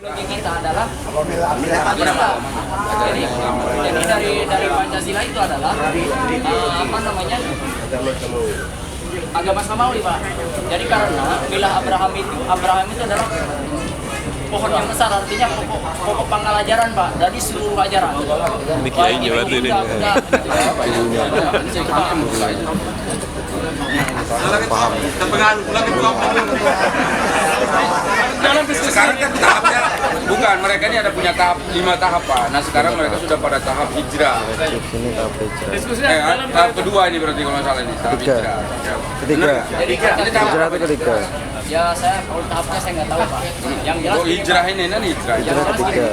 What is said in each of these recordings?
Ideologi kita adalah Pancasila. Jadi dari Pancasila itu adalah apa namanya, agama samawi, Pak. Jadi karena milah Abraham itu adalah pohon yang besar, artinya pokok pangkal ajaran, Pak, dari seluruh ajaran. Baik itu Buddha, Sekarang kan tahapnya bukan, mereka ini ada punya tahap 5 tahap, Pak. Nah sekarang mereka sudah pada tahap hijrah. Tahap kedua ini berarti kalau nggak salah ini tahap hijrah. Ketiga. Ini tahap Hijrah itu ketiga. ya saya kalau tahapnya saya nggak tahu, Pak. Yang jelas oh, hijrah ini hijrah. Hijrah ketiga.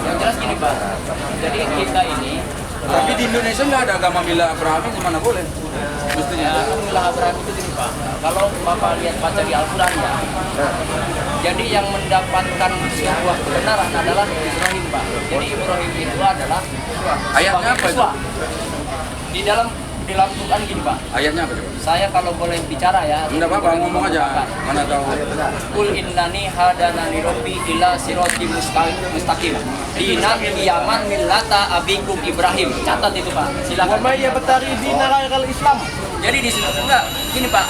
Yang jelas gini, Pak. Jadi kita ini Tapi di Indonesia nggak ada agama milah Abraham, ini mana boleh? Mestinya. ya, milah Abraham itu gini, Pak. Kalau Bapak lihat baca di Al-Quran ya, jadi yang mendapatkan sebuah kebenaran adalah Ibrahim, Pak. Jadi Ibrahim itu adalah Ayatnya apa itu? Di dalam Quran gini, Pak. Ayatnya apa coba? Saya kalau boleh bicara ya. Enggak apa-apa, ngomong aja. Mana tahu. Qul innani hadanani rabbi ila siratim mustaqim. Dinan qiyaman millata abikum Ibrahim. Catat itu, Pak. Silakan. Wa may yabtaghi dina ghairal Islam. Jadi di sini enggak gini, Pak.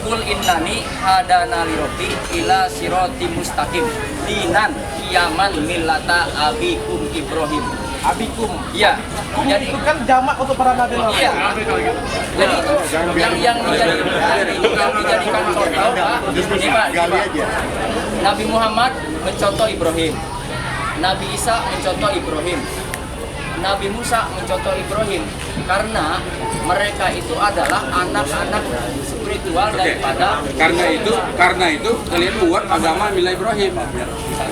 Qul innani hadanani rabbi ila siratim mustaqim. Dinan qiyaman millata abikum Ibrahim. Abikum. Iya. Jadi Itu kan jamak untuk para nabi. iya. Jadi itu yang dijadikan contoh, Pak. Ini, Pak. Nabi Muhammad mencontoh Ibrahim. Nabi Isa mencontoh Ibrahim. Nabi Musa mencontoh Ibrahim karena mereka itu adalah anak-anak spiritual daripada Karena itu kalian buat agama milah Ibrahim.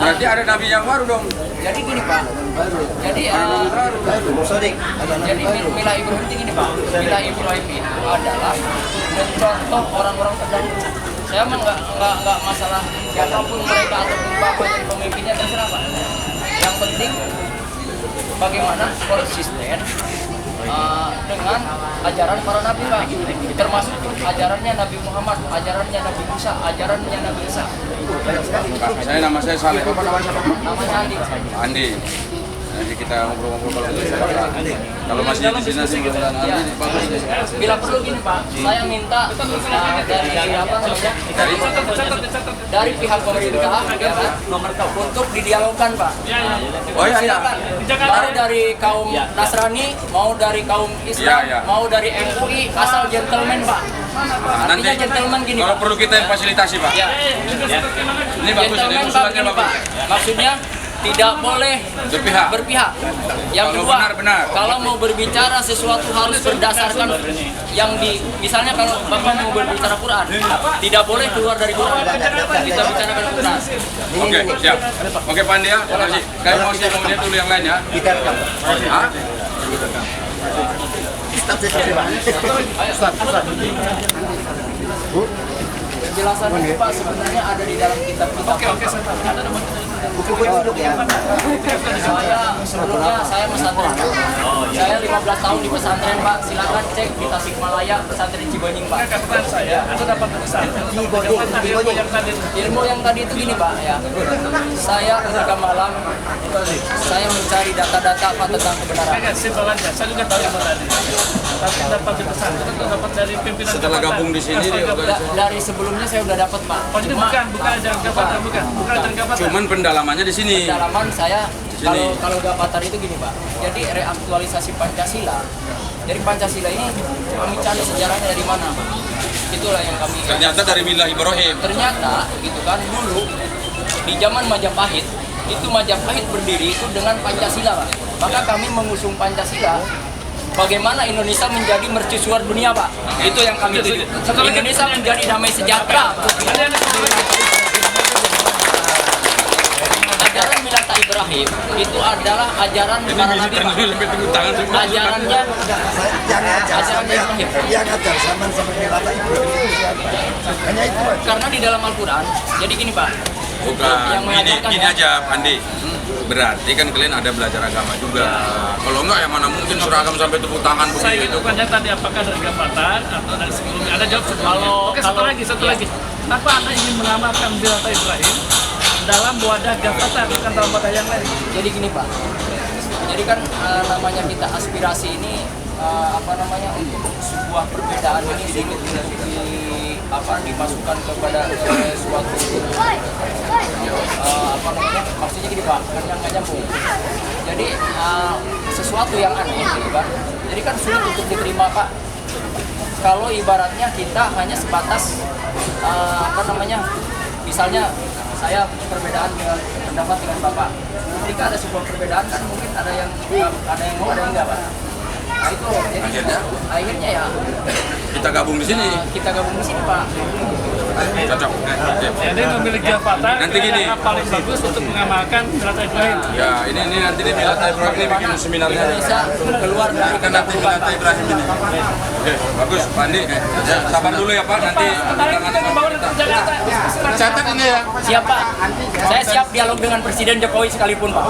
Berarti ada nabi yang baru dong. jadi gini, Pak. Jadi milah Ibrahim itu gini, Pak. Milah Ibrahim itu adalah mencontoh orang-orang terdahulu. Saya mah nggak masalah siapapun mereka ataupun bapak jadi pemimpinnya, terserah, Pak. Yang penting bagaimana konsisten dengan ajaran para nabi, Pak. Termasuk ajarannya Nabi Muhammad, ajarannya Nabi Musa, ajarannya Nabi Isa. Nama saya Saleh. Apa namanya? Namanya Andi. Andi. Nanti kita ngobrol-ngobrol kalau masih di sini sih Ya. Bila perlu gini, Pak, saya minta dari apa namanya, dari pihak pemerintah ya, kan, untuk didialogkan, Pak. Oh iya. Silakan. Mau dari kaum Nasrani, mau dari kaum Islam, Iya. mau dari MUI, asal gentleman, Pak. Nanti Artinya gentleman gini, kalau Pak. perlu kita yang fasilitasi, Pak. Ya. Ini bagus, ini Gentleman, Pak, usulannya gini, bagus. Pak. Maksudnya tidak boleh berpihak. Yang Kalau kedua, benar. kalau mau berbicara sesuatu harus berdasarkan yang misalnya kalau Bapak mau berbicara Quran, tidak boleh keluar dari Quran. Kita bicarakan Quran. Oke, siap. Oke, Pak Andi ya. Makasih. Kalian mau lihat dulu yang lain ya. Hah? Penjelasan itu, Pak, sebenarnya ada di dalam kitab-kitab. Buku-buku duduk ya. Saya pesantren. Saya 15 tahun di pesantren, Pak. Silakan cek di Tasikmalaya, pesantren Cibenying, Pak. Itu dapat pesan. Ilmu yang tadi itu gini, Pak, ya. Saya ketika malam saya mencari data-data Pak tentang kebenaran. Simpel aja. Saya juga tahu yang tadi. Tapi dapat pesan. Itu dapat dari pimpinan. Setelah gabung di sini dia udah Dari sebelumnya saya udah dapat, Pak. Oh, itu bukan ajaran Gavatar, bukan ajaran Gavatar. cuman pendalamannya di sini. Pendalaman saya Sini. kalau Gavatar itu gini, Pak. Jadi reaktualisasi Pancasila. Jadi Pancasila ini kami cari sejarahnya dari mana. Itulah yang kami. Ternyata dari milah Ibrahim. Ternyata gitu kan, dulu di zaman Majapahit itu Majapahit berdiri itu dengan Pancasila, Pak. Maka kami mengusung Pancasila. Bagaimana Indonesia menjadi mercusuar dunia, Pak? Itu yang kami tuju. Indonesia menjadi damai sejahtera. Ajaran Millata Ibrahim itu adalah ajaran para nabi, Pak. Ajarannya Ibrahim. Dia ngajar sama Millata Ibrahim. Hanya itu. Karena di dalam Al-Quran, jadi gini, Pak. Bukan, Yang mengajarkan gini ya. aja, Andi. Berarti kan kalian ada belajar agama juga. Kalau enggak ya mana mungkin seragam sampai tepuk tangan Saya begitu. itu tanya tadi apakah dari Gavatar atau dari sebelumnya. Ada jawab sebelumnya. Oke, satu lagi. kenapa Anda ingin mengamalkan Milata Ibrahim dalam wadah jabatan, bukan dalam wadah yang lain? Jadi gini Pak, jadi kan namanya kita aspirasi ini untuk sebuah perbedaan ini sedikit dimasukkan kepada suatu maksudnya gini Pak, kan yang nggak nyambung. Jadi sesuatu yang aneh gitu Pak. Jadi kan sulit untuk diterima Pak. Kalau ibaratnya kita hanya sebatas misalnya saya perbedaan dengan pendapat dengan Bapak. Ketika ada sebuah perbedaan kan mungkin ada yang mau, ada yang enggak Pak. Nah itu jadi akhirnya ya Kita gabung di sini. kita gabung di sini Pak. Cocok. Jadi memiliki jabatan Nanti gini. yang paling bagus untuk mengamalkan Milata Ibrahim. Ya, ini nanti di Milata Ibrahim ini bikin seminarnya. Bisa keluar dari Kan nanti Milata Ibrahim ini. Oke, bagus, Pak Andi. Ya, sabar dulu ya Pak, nanti Sementara kita dibawa dari Jakarta. catat ini ya. Siap Pak. Saya siap dialog dengan Presiden Jokowi sekalipun Pak.